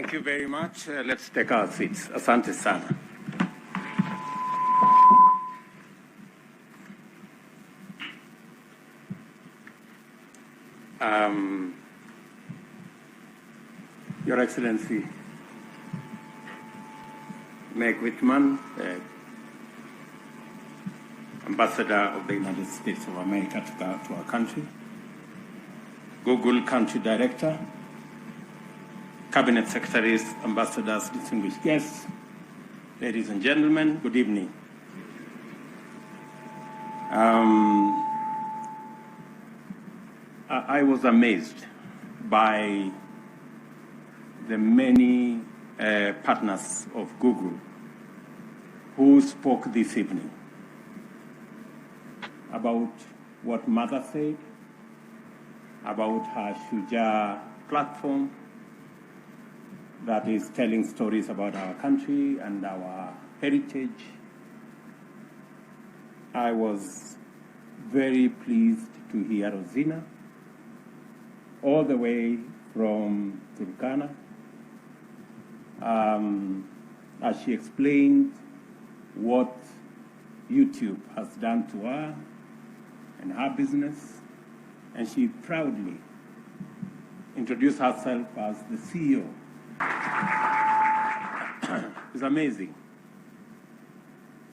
Thank you very much. Let's take our seats. Asante sana. Your Excellency, Meg Whitman, Ambassador of the United States of America to our country, Google Country Director, Cabinet Secretaries, Ambassadors, distinguished guests, ladies and gentlemen, good evening. I was amazed by the many partners of Google who spoke this evening about what Mother said, about her Shujaa platform that is telling stories about our country and our heritage. I was very pleased to hear Rosina, all the way from Turkana, as she explained what YouTube has done to her and her business, and she proudly introduced herself as the CEO. It's amazing.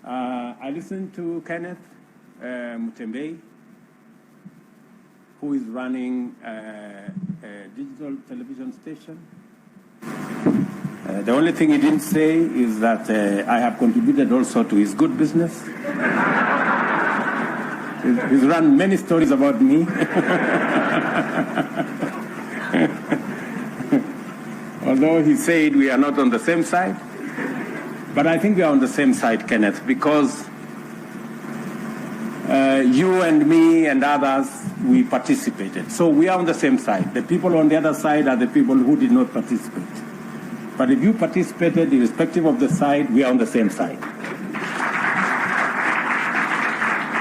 I listened to Kenneth Mutembei, who is running a digital television station. The only thing he didn't say is that I have contributed also to his good business. He's run many stories about me. Although he said we are not on the same side. But I think we are on the same side, Kenneth, because you and me and others, we participated. So we are on the same side. The people on the other side are the people who did not participate. But if you participated, irrespective of the side, we are on the same side.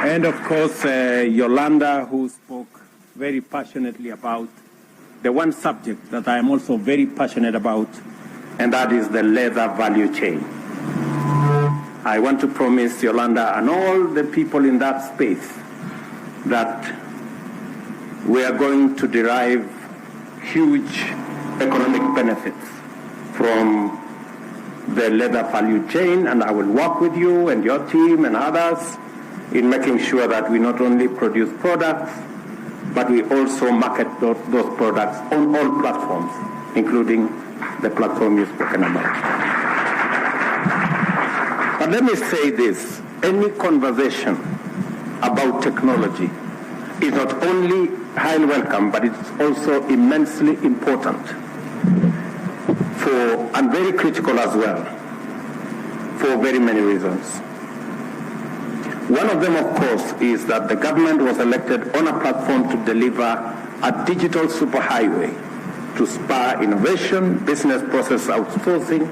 And of course, Yolanda, who spoke very passionately about the one subject that I am also very passionate about, and that is the leather value chain. I want to promise Yolanda and all the people in that space that we are going to derive huge economic benefits from the leather value chain, and I will work with you and your team and others in making sure that we not only produce products, but we also market those products on all platforms, including the platform you've spoken about. But let me say this, any conversation about technology is not only highly welcome, but it's also immensely important and very critical as well, for very many reasons. One of them, of course, is that the government was elected on a platform to deliver a digital superhighway to spur innovation, business process outsourcing,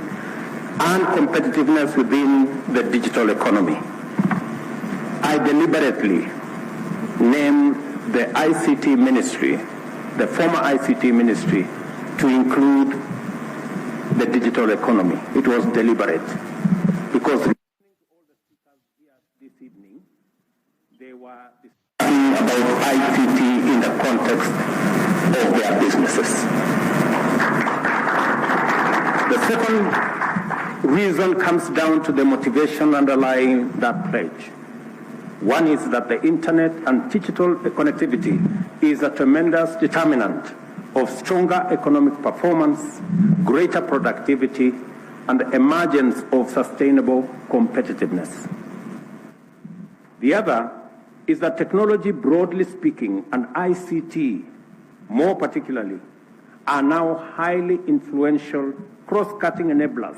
and competitiveness within the digital economy. I deliberately named the ICT ministry, the former ICT ministry, to include the digital economy. It was deliberate because listening to all the speakers here this evening, they were discussing about ICT in the context of their businesses. The second reason comes down to the motivation underlying that pledge. One is that the internet and digital connectivity is a tremendous determinant of stronger economic performance, greater productivity, and the emergence of sustainable competitiveness. The other is that technology, broadly speaking, and ICT, more particularly, are now highly influential, cross-cutting enablers,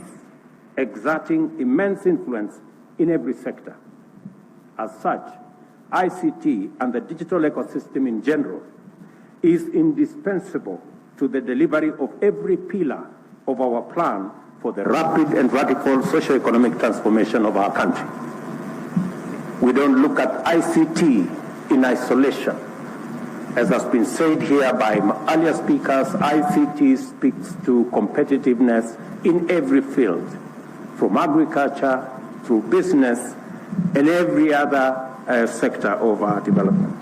exerting immense influence in every sector. As such, ICT and the digital ecosystem in general is indispensable to the delivery of every pillar of our plan for the rapid and radical socio-economic transformation of our country. We don't look at ICT in isolation. As has been said here by earlier speakers, ICT speaks to competitiveness in every field, from agriculture through business and every other sector of our development.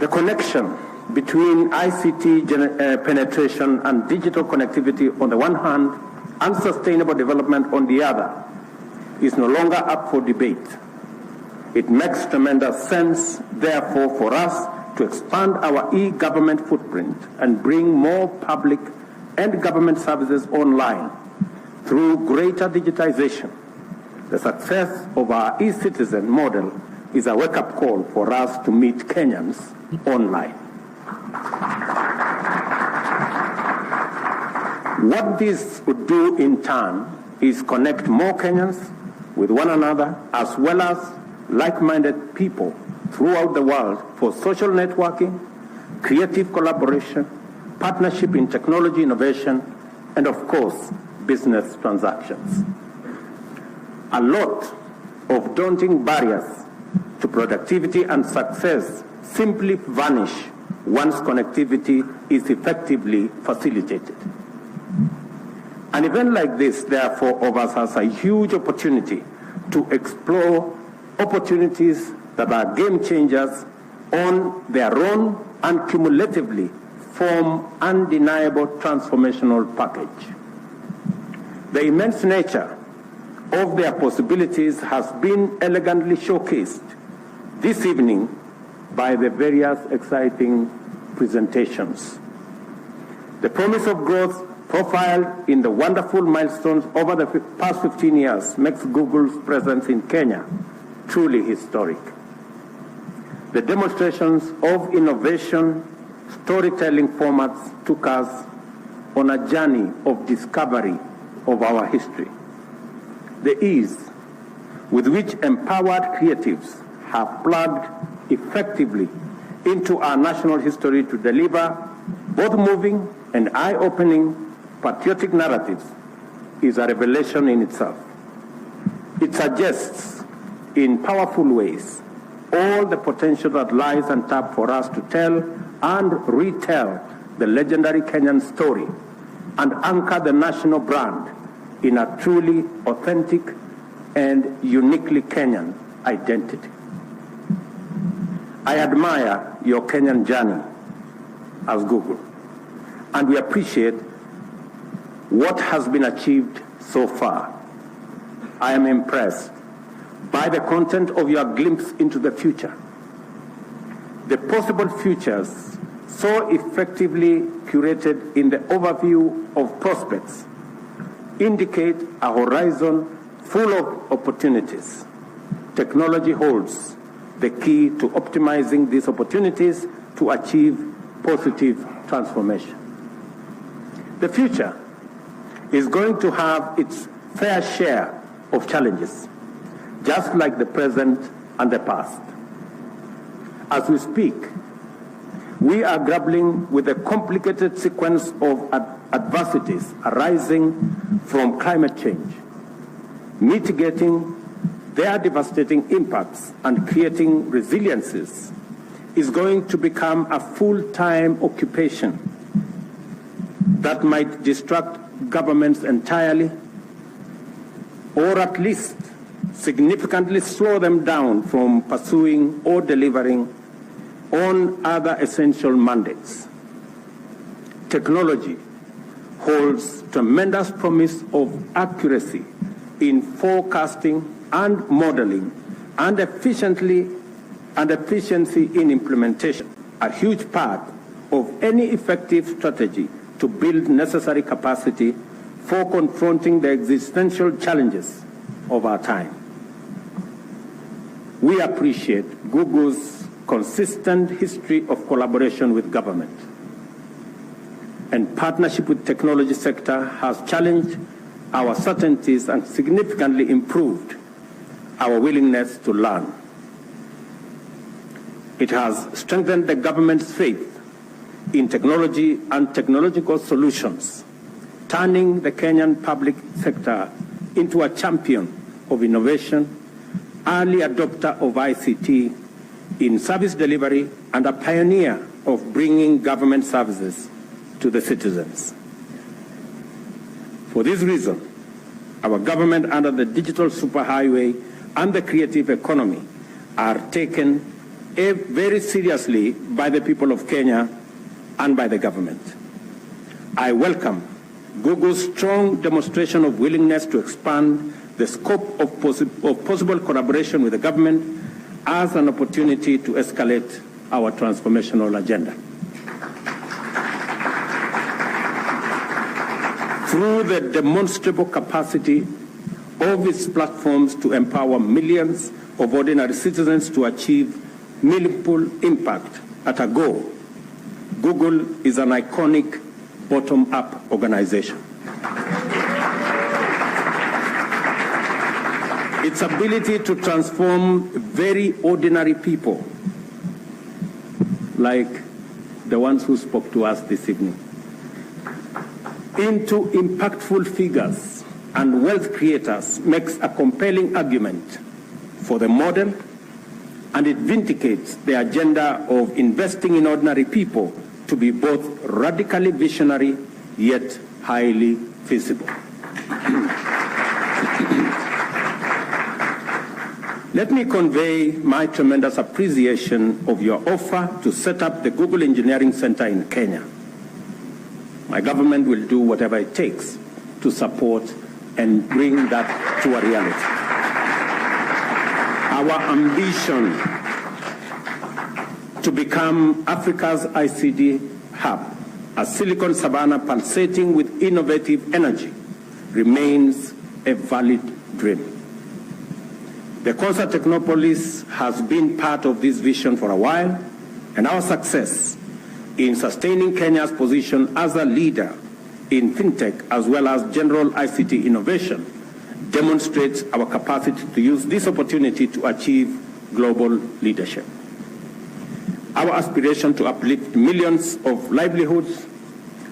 The connection between ICT penetration and digital connectivity on the one hand and sustainable development on the other is no longer up for debate. It makes tremendous sense, therefore, for us to expand our e-government footprint and bring more public and government services online through greater digitization. The success of our e-citizen model is a wake-up call for us to meet Kenyans online. What this would do in turn is connect more Kenyans with one another as well as like-minded people throughout the world for social networking, creative collaboration, partnership in technology innovation, and of course, business transactions. A lot of daunting barriers to productivity and success simply vanish once connectivity is effectively facilitated. An event like this, therefore, offers us a huge opportunity to explore opportunities that are game changers on their own and cumulatively form undeniable transformational package. The immense nature of their possibilities has been elegantly showcased this evening by the various exciting presentations. The promise of growth profiled in the wonderful milestones over the past 15 years makes Google's presence in Kenya truly historic. The demonstrations of innovation storytelling formats took us on a journey of discovery of our history. The ease with which empowered creatives have plugged effectively into our national history to deliver both moving and eye-opening patriotic narratives is a revelation in itself. It suggests in powerful ways all the potential that lies untapped for us to tell and retell the legendary Kenyan story and anchor the national brand in a truly authentic and uniquely Kenyan identity. I admire your Kenyan journey as Google, and we appreciate what has been achieved so far. I am impressed by the content of your glimpse into the future. The possible futures so effectively curated in the overview of prospects indicate a horizon full of opportunities. Technology holds the key to optimizing these opportunities to achieve positive transformation. The future is going to have its fair share of challenges, just like the present and the past. As we speak, we are grappling with a complicated sequence of adversities arising from climate change, mitigating their devastating impacts and creating resiliences is going to become a full-time occupation that might distract governments entirely, or at least significantly slow them down from pursuing or delivering on other essential mandates. Technology holds tremendous promise of accuracy in forecasting and modeling and efficiency in implementation, a huge part of any effective strategy to build necessary capacity for confronting the existential challenges of our time. We appreciate Google's consistent history of collaboration with government, and partnership with technology sector has challenged our certainties and significantly improved our willingness to learn. It has strengthened the government's faith in technology and technological solutions, turning the Kenyan public sector into a champion of innovation, early adopter of ICT, in service delivery and a pioneer of bringing government services to the citizens. For this reason, our government under the digital superhighway and the creative economy are taken very seriously by the people of Kenya and by the government. I welcome Google's strong demonstration of willingness to expand the scope of possible collaboration with the government as an opportunity to escalate our transformational agenda. Through the demonstrable capacity of its platforms to empower millions of ordinary citizens to achieve meaningful impact at a goal, Google is an iconic bottom-up organization. Its ability to transform very ordinary people, like the ones who spoke to us this evening, into impactful figures and wealth creators makes a compelling argument for the model, and it vindicates the agenda of investing in ordinary people to be both radically visionary yet highly feasible. Let me convey my tremendous appreciation of your offer to set up the Google Engineering Center in Kenya. My government will do whatever it takes to support and bring that to a reality. Our ambition to become Africa's ICT hub, a Silicon Savannah pulsating with innovative energy, remains a valid dream. The Concert Technopolis has been part of this vision for a while, and our success in sustaining Kenya's position as a leader in fintech as well as general ICT innovation demonstrates our capacity to use this opportunity to achieve global leadership. Our aspiration to uplift millions of livelihoods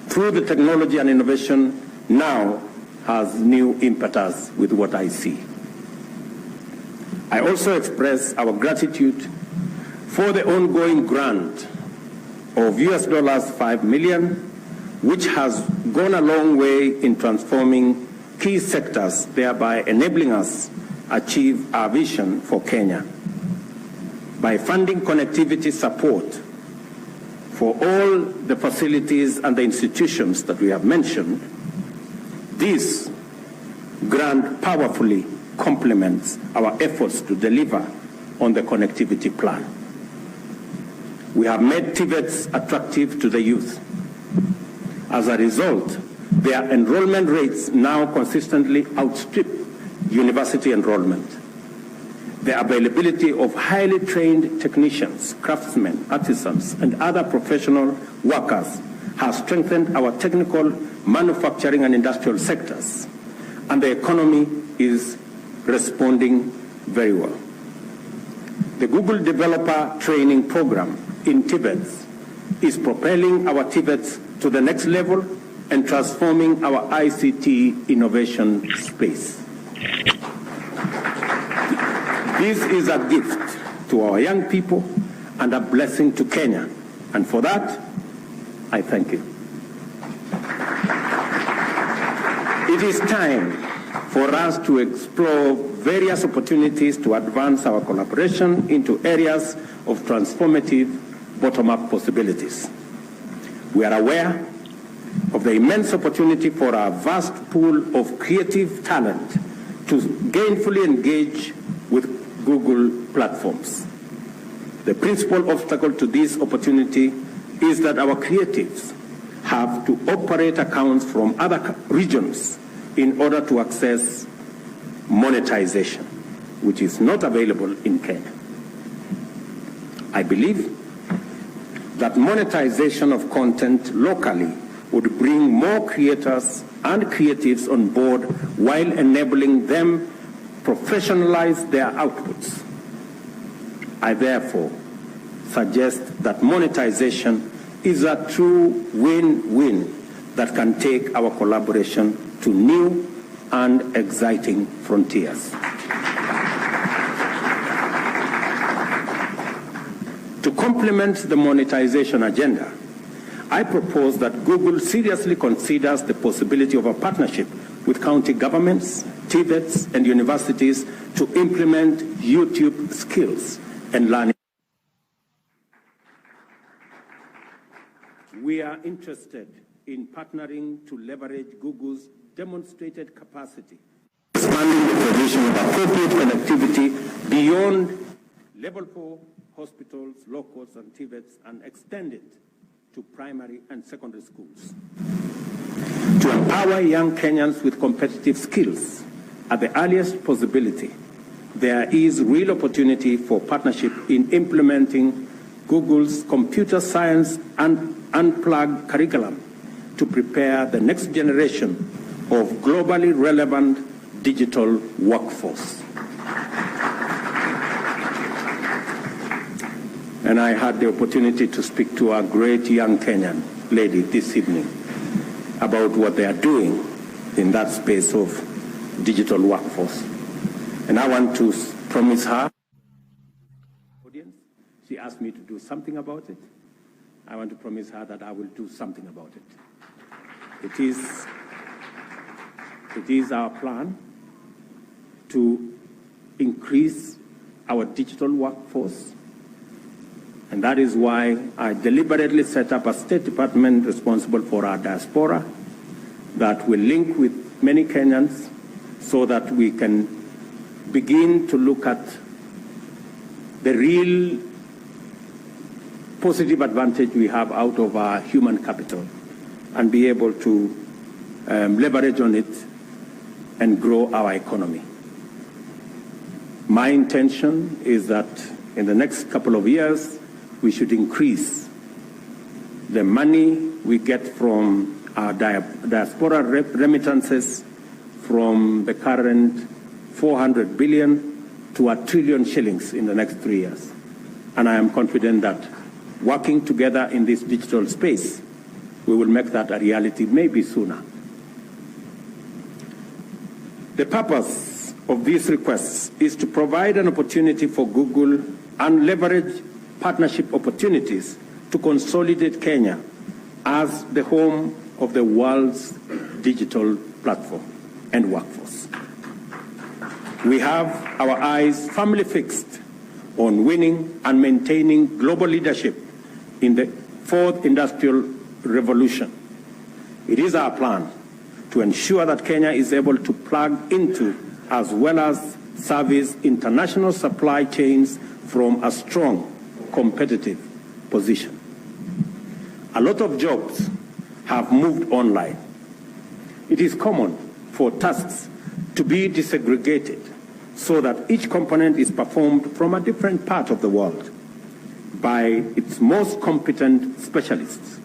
through the technology and innovation now has new impetus with what I see. I also express our gratitude for the ongoing grant of $5 million, which has gone a long way in transforming key sectors, thereby enabling us achieve our vision for Kenya. By funding connectivity support for all the facilities and the institutions that we have mentioned, this grant powerfully complements our efforts to deliver on the connectivity plan. We have made TVETs attractive to the youth. As a result, their enrollment rates now consistently outstrip university enrollment. The availability of highly trained technicians, craftsmen, artisans, and other professional workers has strengthened our technical, manufacturing, and industrial sectors, and the economy is responding very well. The Google Developer Training Program in TVETs is propelling our TVETs to the next level and transforming our ICT innovation space. This is a gift to our young people and a blessing to Kenya, and for that, I thank you. It is time for us to explore various opportunities to advance our collaboration into areas of transformative bottom-up possibilities. We are aware of the immense opportunity for our vast pool of creative talent to gainfully engage with Google platforms. The principal obstacle to this opportunity is that our creatives have to operate accounts from other regions in order to access monetization, which is not available in Kenya. I believe that monetization of content locally would bring more creators and creatives on board while enabling them professionalize their outputs. I therefore suggest that monetization is a true win-win that can take our collaboration to new and exciting frontiers. To complement the monetization agenda, I propose that Google seriously considers the possibility of a partnership with county governments, TVETs, and universities to implement YouTube skills and learning. We are interested in partnering to leverage Google's demonstrated capacity, expanding the provision of appropriate connectivity beyond level 4 hospitals, locals, and TVETs, and extend it to primary and secondary schools. To empower young Kenyans with competitive skills at the earliest possibility, there is real opportunity for partnership in implementing Google's computer science and unplugged curriculum to prepare the next generation of globally relevant digital workforce. And I had the opportunity to speak to a great young Kenyan lady this evening about what they are doing in that space of digital workforce. And I want to promise her, audience, she asked me to do something about it. I want to promise her that I will do something about it. It is our plan to increase our digital workforce. And that is why I deliberately set up a State Department responsible for our diaspora that will link with many Kenyans so that we can begin to look at the real positive advantage we have out of our human capital and be able to leverage on it and grow our economy. My intention is that in the next couple of years, we should increase the money we get from our diaspora remittances from the current 400 billion to 1 trillion shillings in the next 3 years. And I am confident that working together in this digital space, we will make that a reality maybe sooner. The purpose of these requests is to provide an opportunity for Google and leverage partnership opportunities to consolidate Kenya as the home of the world's digital platform and workforce. We have our eyes firmly fixed on winning and maintaining global leadership in the fourth industrial revolution. It is our plan to ensure that Kenya is able to plug into as well as service international supply chains from a strong competitive position. A lot of jobs have moved online. It is common for tasks to be disaggregated so that each component is performed from a different part of the world by its most competent specialists.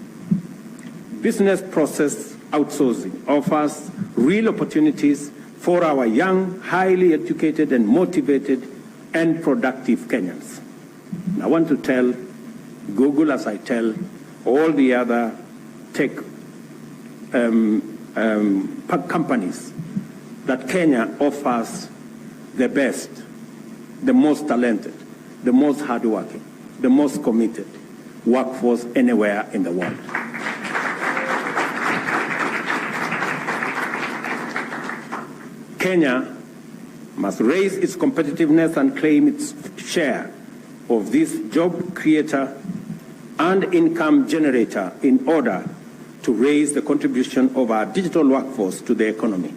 Business process outsourcing offers real opportunities for our young, highly educated and motivated and productive Kenyans. And I want to tell Google, as I tell all the other tech companies, that Kenya offers the best, the most talented, the most hardworking, the most committed workforce anywhere in the world. Kenya must raise its competitiveness and claim its share of this job creator and income generator in order to raise the contribution of our digital workforce to the economy.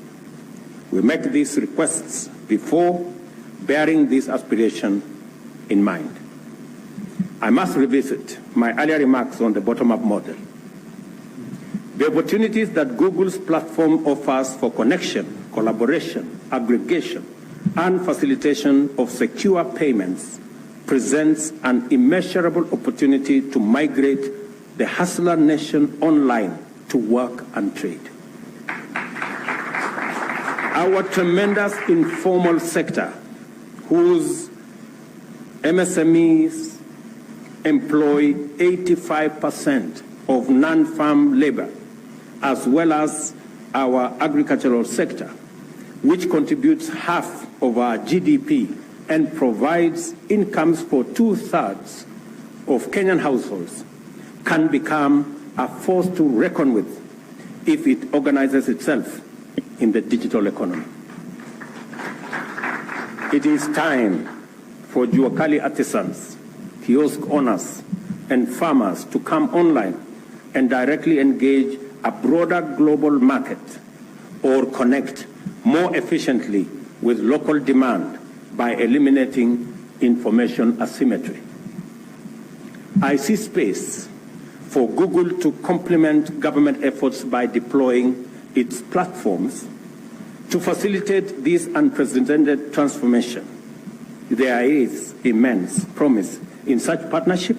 We make these requests before bearing this aspiration in mind. I must revisit my earlier remarks on the bottom-up model. The opportunities that Google's platform offers for connection, collaboration, aggregation, and facilitation of secure payments presents an immeasurable opportunity to migrate the hustler nation online to work and trade. Our tremendous informal sector, whose MSMEs employ 85% of non-farm labor, as well as our agricultural sector, which contributes half of our GDP and provides incomes for 2/3 of Kenyan households can become a force to reckon with if it organizes itself in the digital economy. It is time for Juakali artisans, kiosk owners, and farmers to come online and directly engage a broader global market or connect more efficiently with local demand by eliminating information asymmetry. I see space for Google to complement government efforts by deploying its platforms to facilitate this unprecedented transformation. There is immense promise in such partnership,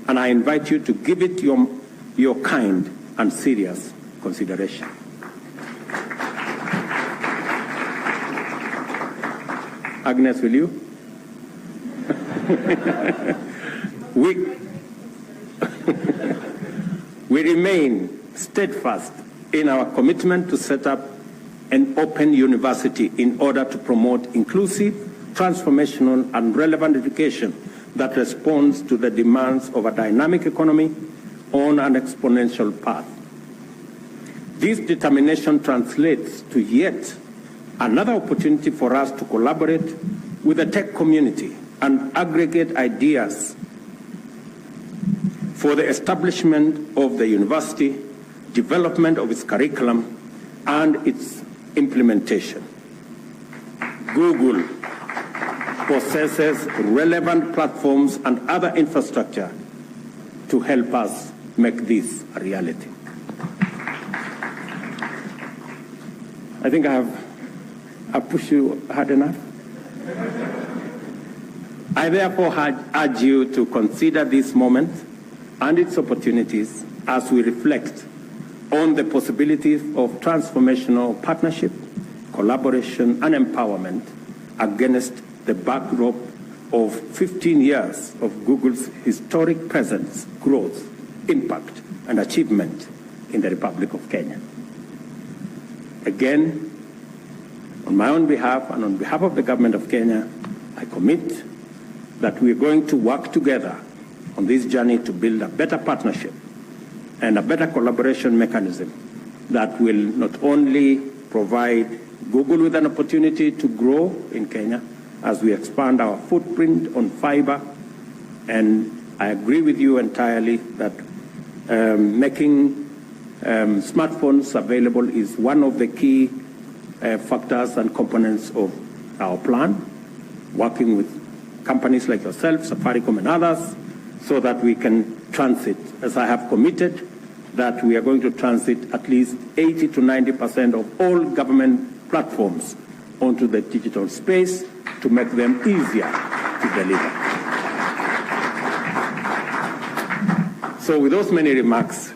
and I invite you to give it your kind and serious consideration. Agnes, will you? We remain steadfast in our commitment to set up an open university in order to promote inclusive, transformational, and relevant education that responds to the demands of a dynamic economy on an exponential path. This determination translates to yet another opportunity for us to collaborate with the tech community and aggregate ideas for the establishment of the university, development of its curriculum, and its implementation. Google possesses relevant platforms and other infrastructure to help us make this a reality. I think I've pushed you hard enough. I therefore urge you to consider this moment and its opportunities as we reflect on the possibilities of transformational partnership, collaboration, and empowerment against the backdrop of 15 years of Google's historic presence, growth, impact, and achievement in the Republic of Kenya. Again, on my own behalf and on behalf of the government of Kenya, I commit that we are going to work together on this journey to build a better partnership and a better collaboration mechanism that will not only provide Google with an opportunity to grow in Kenya as we expand our footprint on fiber, and I agree with you entirely that making smartphones available is one of the key factors and components of our plan, working with companies like yourself, Safaricom and others, so that we can transit, as I have committed, that we are going to transit at least 80 to 90% of all government platforms onto the digital space to make them easier to deliver. So with those many remarks,